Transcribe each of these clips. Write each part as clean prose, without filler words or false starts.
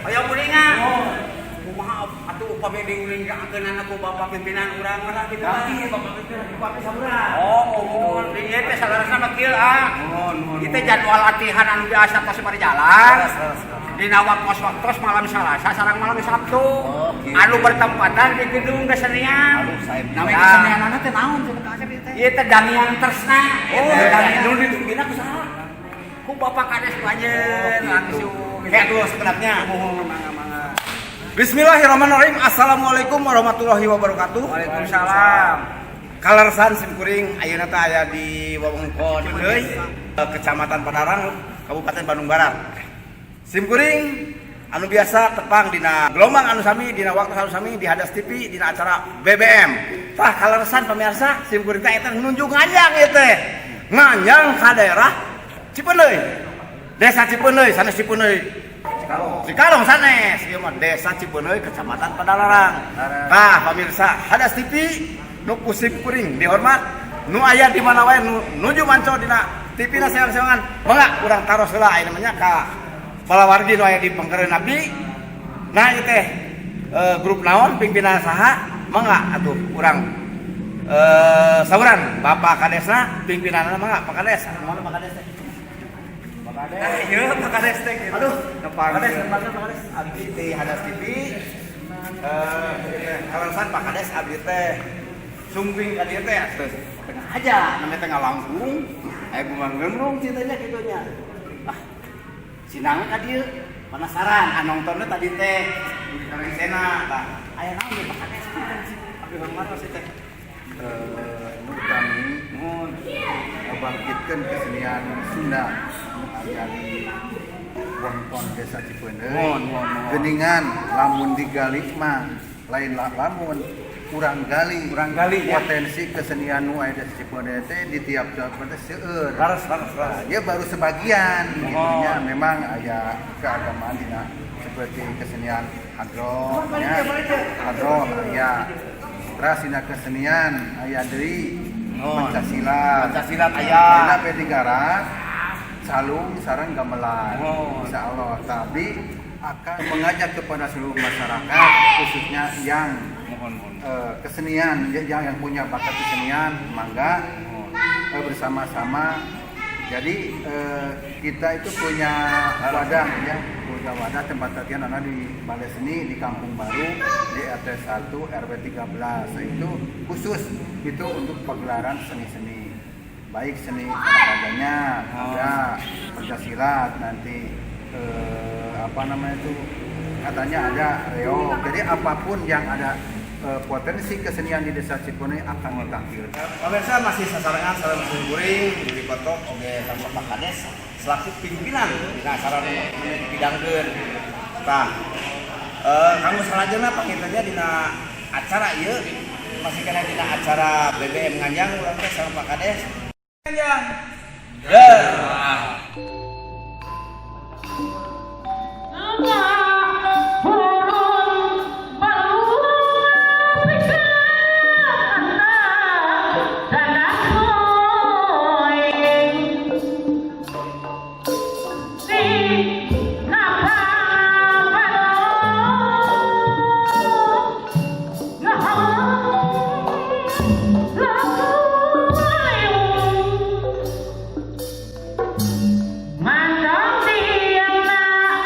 Ayo kuningan. Maaf, atuh paminding-minding akeun aku bapak pimpinan urang mah kitu. Bapak pimpinan bapak sabura. Oh, di ieu teh salarasna mah kieu Ieu teh jadwal latihan anu biasa tos bari jalan. Dina waktos malam Salasa sareng malam Sabtu. Anu bertempatan di gedung kesenian. Nama kesenianana teh naon cenah Kak Asep teh? Ieu teh Damian Tresna. Damian nu ditungguina ku saha? Ku Bapak Kades Banjen langsung. Aduh sebenarnya. Mangga. Bismillahirrahmanirrahim. Assalamualaikum warahmatullahi wabarakatuh. Waalaikumsalam. Kalarsan simkuring ayeuna teh aya di wewengkon Deui, Kecamatan Padarang, Kabupaten Bandung Barat. Simkuring anu biasa tepang dina gelombang anu sami dina waktu anu sami di Hadas TV dina acara BBM. Tah kalarsan pamirsa simkuring teh eta nunjuk ngajang ieu teh. Ngajang ka daerah Cipeuneuy. Desa Cipeuneuy, sanes Cipeuneuy. Cikalong sanes, ieu mah Desa Cipeuneuy, Kecamatan Padalarang. Tah pamirsa, Hadas TV nu kusim kuring dihormat, nu aya di mana wae nuju manco dina TV-na seang-seangan. Mangga urang taros heula aya namanya ka balawargi nu aya di Pangkeureun Abdi. Nah ieu teh grup naon pimpinan saha? Mangga atuh urang sauran Bapak Kadesna pimpinanna mangga Pak Kades. Mana Pak Kades teh? Ieu Pak Kades teh. Aduh, Pak Kades, Pak Kades abdi di Hadas TV. Kalarsan Pak Kades abdi teh sumping ka dieu teh tengah aja namanya teh ngalangkung. Aya gumang-gemrung ceritanya kitunya. Ah, sinanga ka dieu penasaran nontonnya tadi teh di Karengsena tah. Aya naon ieu Pak Kades? Abdi hormat sih teh. Kami membangkitkan kesenian Sunda yang di Wongkon Desa Cipeuneuy. Geningan lamun digali mah lain lamun kurang gali potensi kesenian nu aya di Cipeuneuy teh di tiap-tiap teh seueur. Laras. Ya baru sebagian gitunya memang aya keagamaan dina seperti kesenian hadron aya. Terus dina kesenian aya deui Pancasilat aya. Dina P3 calung sareng gamelan. Insyaallah tapi akan mengajak kepada seluruh masyarakat khususnya yang kesenian yang punya bakat kesenian mangga bersama-sama. Jadi kita itu punya wadah tempat latihan anak di Balai Seni di Kampung Baru di RT 1 RW 13. Itu khusus itu untuk pagelaran seni-seni. Baik seni olahraganya, ada pencaksilat nanti katanya ada reog. Jadi apapun yang ada potensi kesenian di Desa Cipeuneuy akan ditampilkan. Pemirsa masih sasarangan salam simkuring di Kotok oge Bapak Pak Kades selaku pimpinan di acara dipidangkeun. Tah kanggo salajengna pangitanya dina acara ieu masih kena dina acara BBM Nganjang urang teh sareng Pak Kades. Nganjang. Mandang diam nak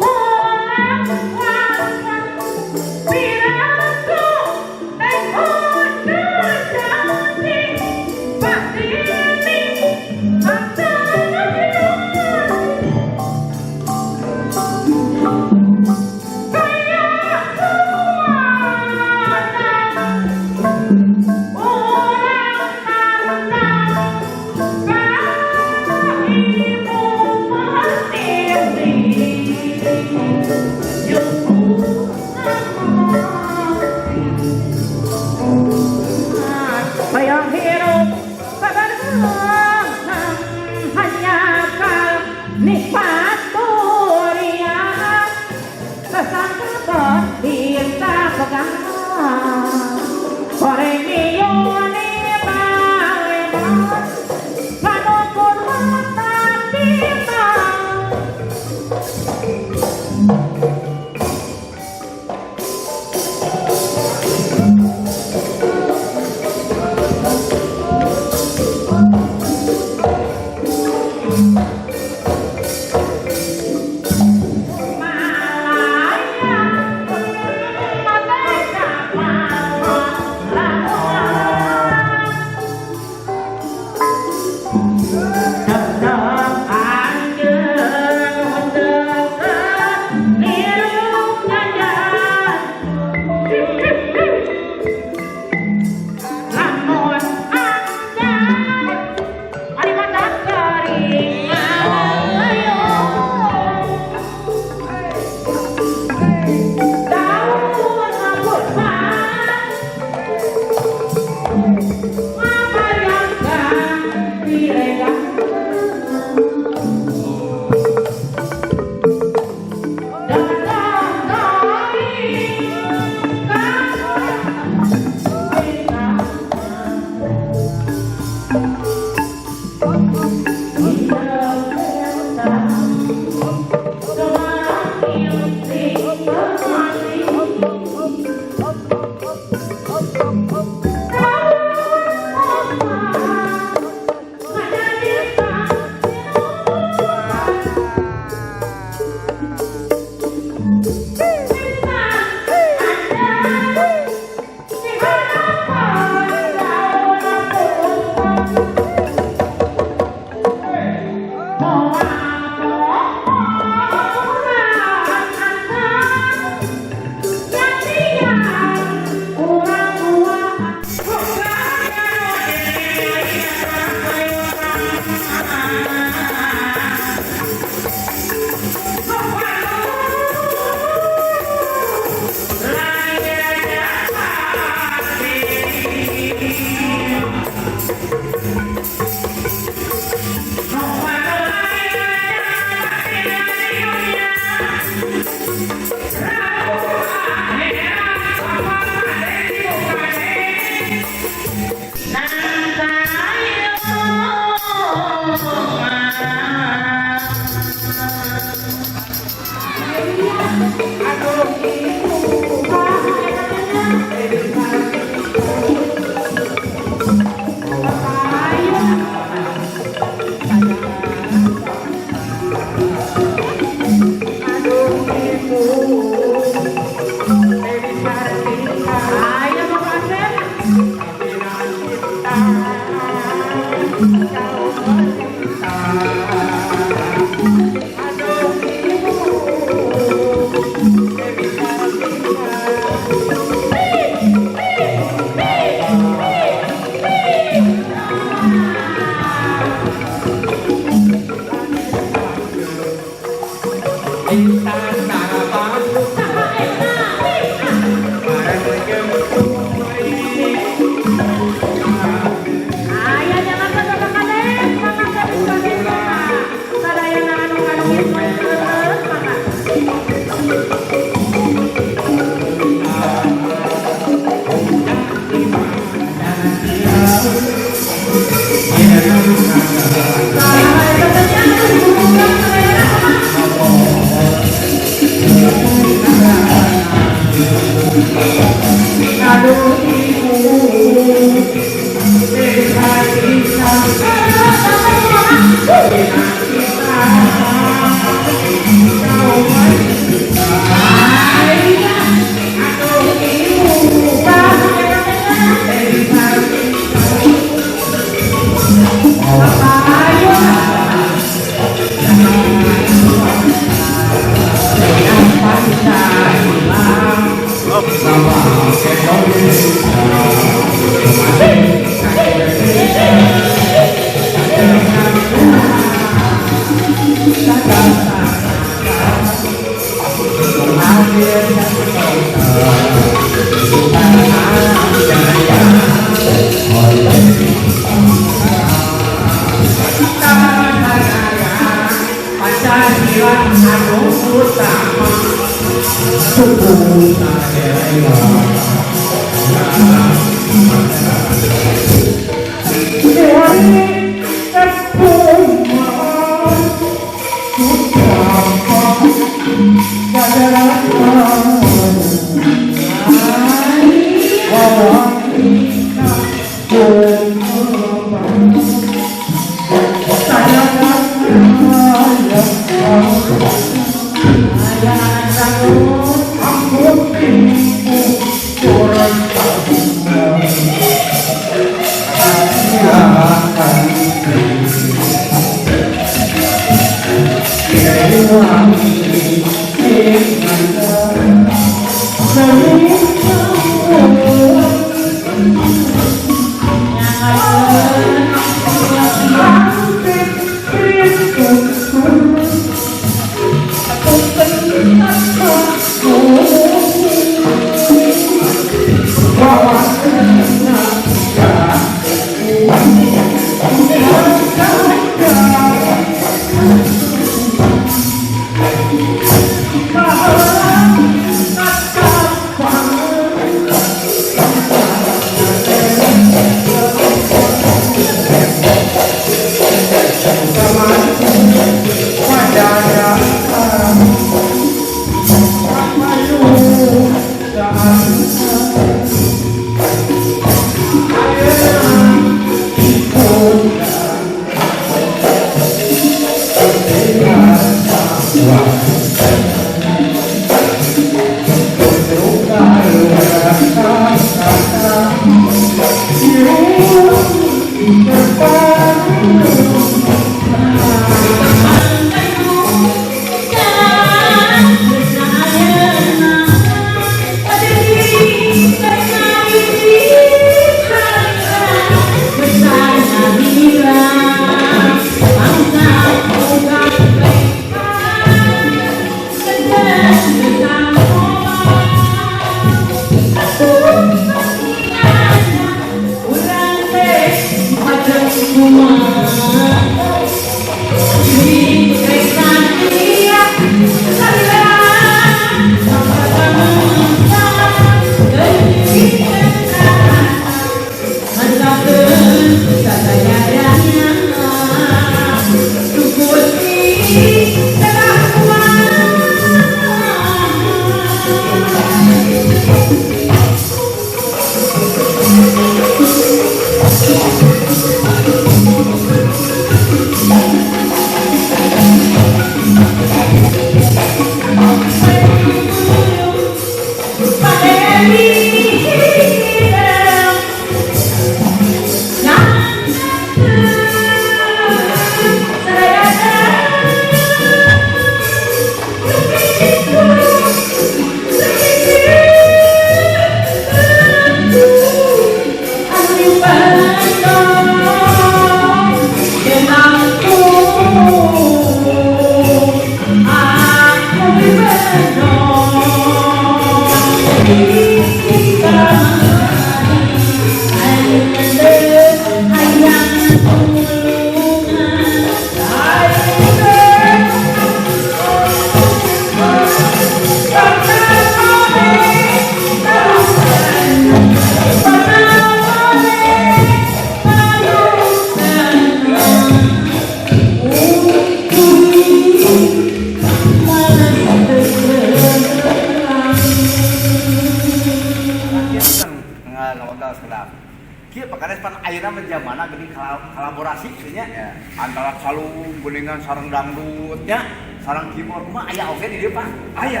Menjamana gini kolaborasi gitu nya Ya. antara calung geningan sareng dangdut ya sareng keyboard mah aya oge di dieu Pak. Aya.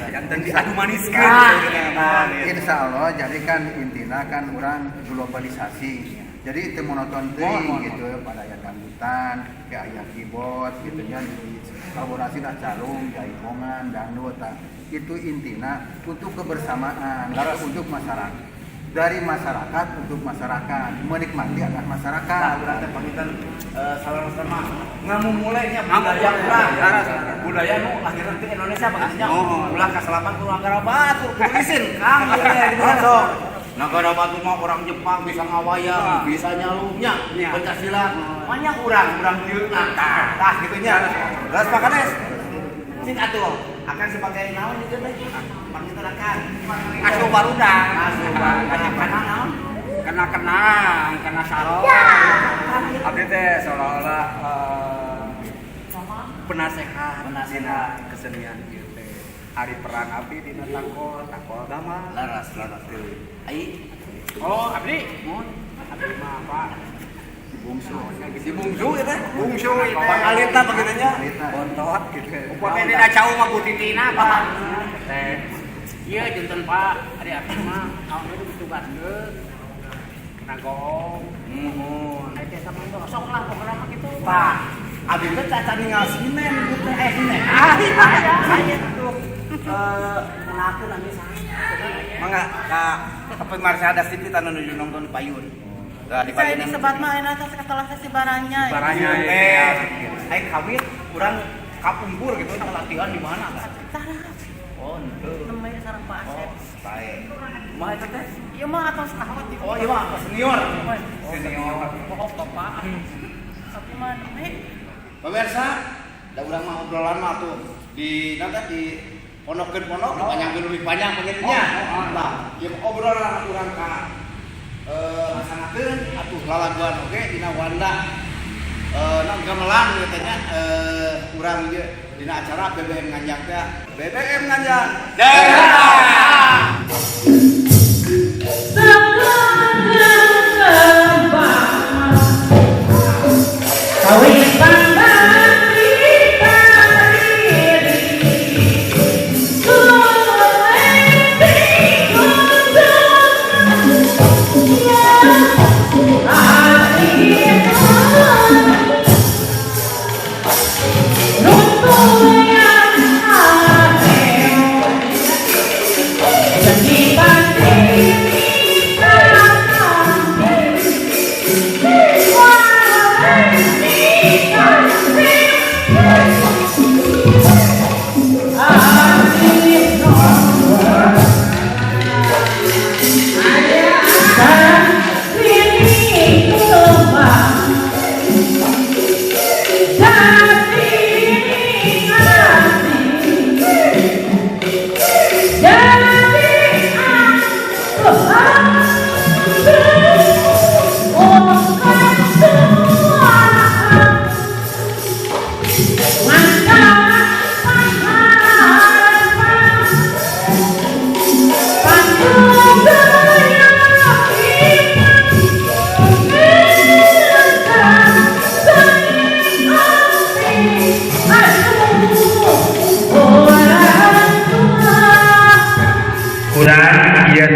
Dan diadu maniskeun. Insya Allah jadi kan intina kan orang globalisasi jadi itu monoton gitu pada aya dangdutan kayak aya keyboard gitu nya di kolaborasi dah calung jaipongan dangdut itu intina untuk kebersamaan untuk masyarakat dari masyarakat untuk masyarakat menikmati anak masyarakat. Berarti pangitan salah sama ngamumulenya budaya urang. Budaya nu lahir di Indonesia bagusnya. Ulah ka salapan kudu Nagara Batur kudu isin Kang gitu. Nagara Batur mah orang Jepang bisa ngawayang, bisa nyalungnya, Pancasila. Banyak urang dieu tah gitu nya. Terus pakanes sing atuh akan sebagai naon itu teh pangitan akan Asuh barudak. Kena sarong. Abdi teh seolah-olah penasehat kesenian ieu teh. Hari perang abdi dina takol gama. laras teu. Ai Oh, abdi. Abdi mah apa? Si bungsu ya teh. Bungsu itu. pangalita bagitanya. Bontot gitu. Upami dina cau mah butitina Pak. Teh. Ieu junten Pak, ari abdi mah naon itu ditugaskeun. Nagong. Ai teh samangga sok lah pokona mah kitu. Pak, abdi teh caca ninggal sinen gitu sinen. Aya tuh. Mengakeun ami Mangga ka pemirsa ada TV tanu nuju nonton di Payun. Nah, di Saya Payun disebat mah enak setelah si barangnya. Barangnya. Ai kawit urang kapumpur gitu latihan di mana kan? Tarap. Oh, henteu. Namanya sareng Pak Asep. Bae. Mah eta teh. Ieu mah atos kawat di. Oh, iya mah senior. Senior. Oh, Bapak. Tapi mah Pemirsa, da urang mah obrolan mah tuh di nanti di pondok panjangkeun lebih panjang pengennya. Nah, ieu obrolan urang ka laksanakeun atuh lalaguan oge dina wanda nang gamelan ieu teh nya urang ieu dina acara BBM Nganjang teh. BBM Nganjang. Thank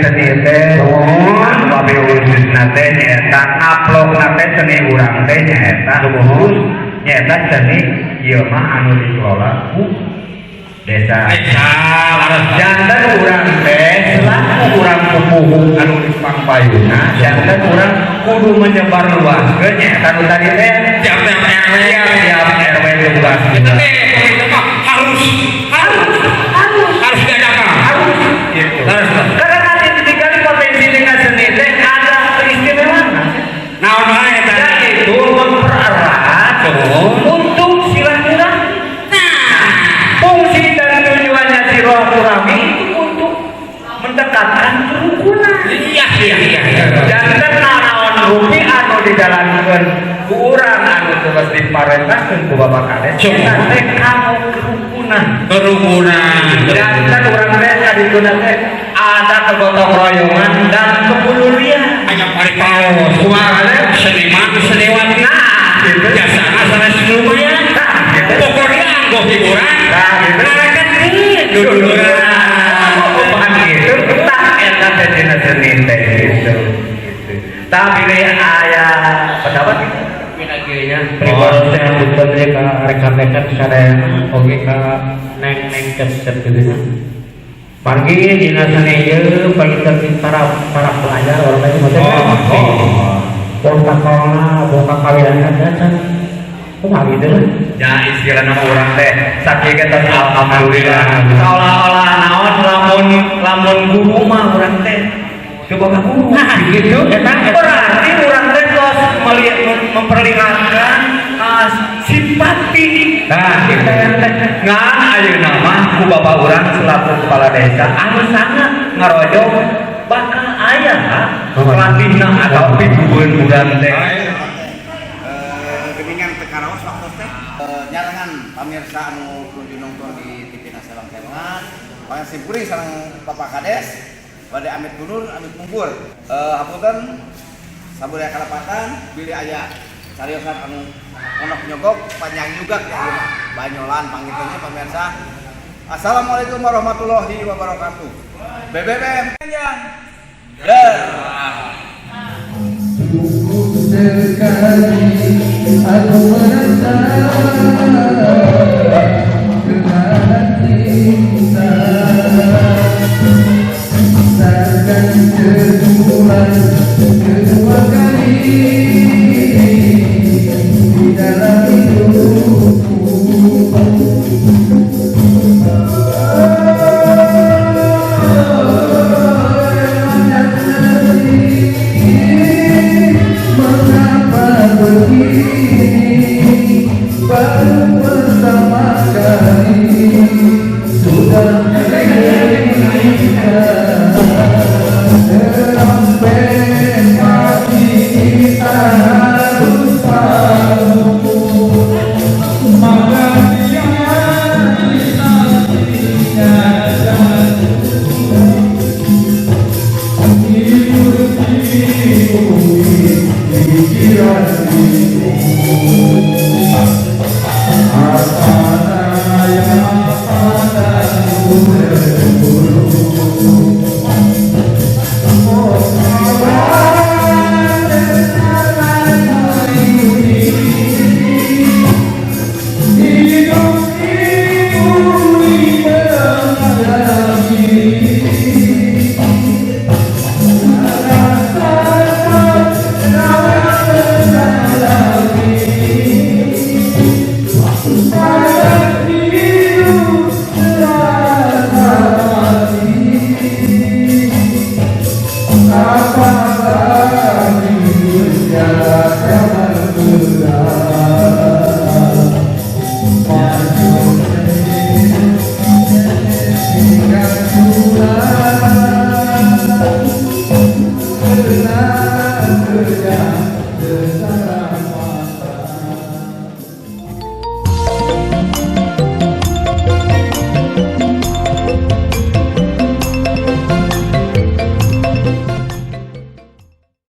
seni teh babe khususna teh nyaeta ngaplokna teh seni urang teh nyaeta khusus nyaeta seni ieu mah anu dikelola ku desa jantan urang teh selaku urang pupuh anu di pangpayuna jantan urang kudu menyebar luaskeun nyaeta nu tadi teh tiap RW tugas harus diadakan harus gitu karena nanti dikali potensi dengan seni teh ada keistimewaan naon wae tadi itu mempererat untuk silaturahmi. Nah, fungsi dan tujuannya silaturahmi itu untuk mendekatkan kerukunan. Iya. Jangan naon rupi anu dijalankeun ku urang anu terus diparentahkeun ku Bapak Kades. Teh kamu kerukunan. Jangan urang teh kadituna teh ada kegotong royongan dan kepedulian. Aya paripao kumaha seniman seniwati. Nah, itu biasana sanes lumayan. Pokoknya anggo hiburan. Nah, itu kan duduran. Gitu. Tak eta teh dina seni teh gitu. Tapi aya pendapat nya pribadi saya bukan mereka rekan-rekan sadayana oge ka neng keset gitu. Pagi dina seni ieu pagikeun para pelajar orang lain maksudnya. Boga kawana, boga kawinan dan kumaha gitu. Ya istilahna urang teh sakieu teh alhamdulillah. Seolah-olah naon lamun guru mah urang teh coba guru. Gitu eta berarti urang teh tos memperlihatkan simpati. Nah, kita ngan ayeuna mah ku bapak urang selaku kepala desa anu sangat ngarojok bakal aya pelatihna atau pibueun urang teh. Geningan tekaraos waktu teh nyarangan pamirsa anu kudu nonton di TV Nasional Keman. Pang simkuring sareng Bapak Kades bade amit gunur amit mungkur. Hapunten sabulaya kalapatan bilih aya cariosan anu onok nyogok panjang juga ya banyolan pangitnya pemirsa. Assalamualaikum warahmatullahi wabarakatuh. BBM panjang. Aku merasa dengan cinta takkan kedua kali di dalam hidupku. Mengapa begini baru pertama kali sudah sampai mati kita harus tahu maka dia dinantinya pikiran apa yang padaku berburu. Benar, benar, benar,